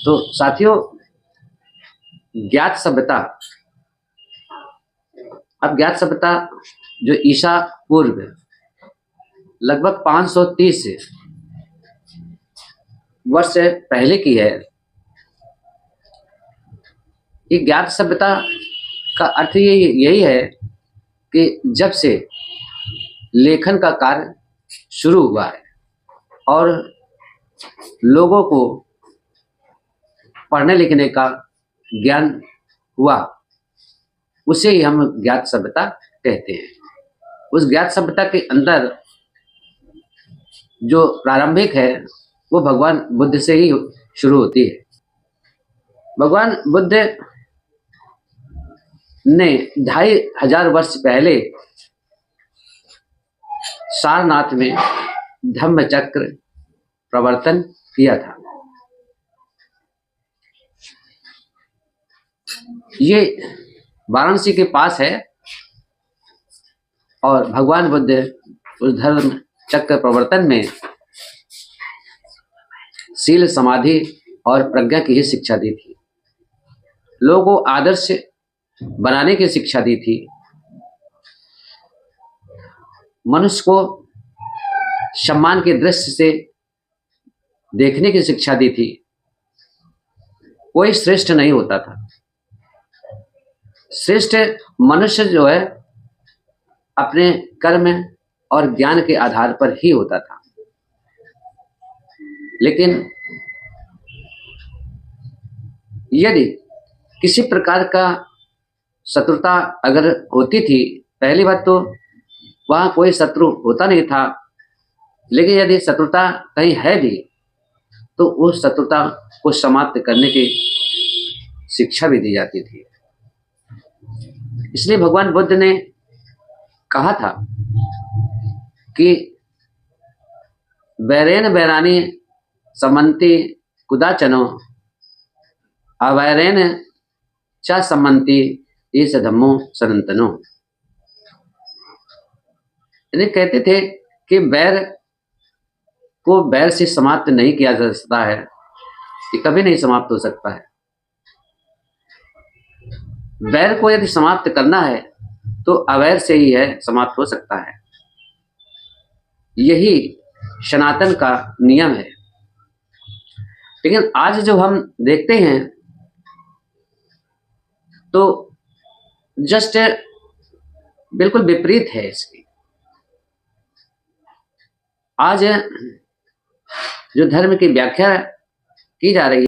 तो साथियों, ज्ञात सभ्यता, अब ज्ञात सभ्यता जो ईसा पूर्व लगभग 530 वर्ष पहले की है। ये ज्ञात सभ्यता का अर्थ यही है कि जब से लेखन का कार्य शुरू हुआ है और लोगों को पढ़ने लिखने का ज्ञान हुआ, उसे ही हम ज्ञात सभ्यता कहते हैं। उस ज्ञात सभ्यता के अंदर जो प्रारंभिक है वो भगवान बुद्ध से ही शुरू होती है। भगवान बुद्ध ने 2500 वर्ष पहले सारनाथ में धम्मचक्र प्रवर्तन किया था। ये वाराणसी के पास है और भगवान बुद्ध उस धर्म चक्र प्रवर्तन में शील, समाधि और प्रज्ञा की ही शिक्षा दी थी। लोगों को आदर्श बनाने की शिक्षा दी थी। मनुष्य को सम्मान के दृष्टि से देखने की शिक्षा दी थी। कोई श्रेष्ठ नहीं होता था। श्रेष्ठ मनुष्य जो है अपने कर्म और ज्ञान के आधार पर ही होता था। लेकिन यदि किसी प्रकार का शत्रुता अगर होती थी, पहली बात तो वहां कोई शत्रु होता नहीं था, लेकिन यदि शत्रुता कहीं है भी तो उस शत्रुता को समाप्त करने की शिक्षा भी दी जाती थी। इसलिए भगवान बुद्ध ने कहा था कि वैरेन वैरानी सम्मन्ति कुदाचनो अवैरेन च सम्मन्ति ईश धम्मो सनातनो। इन्हें कहते थे कि वैर को वैर से समाप्त नहीं किया जा सकता है, कि कभी नहीं समाप्त हो सकता है। वैर को यदि समाप्त करना है तो अवैर से ही है समाप्त हो सकता है। यही सनातन का नियम है। लेकिन आज जो हम देखते हैं तो जस्ट बिल्कुल विपरीत है इसकी। आज जो धर्म की व्याख्या की जा रही है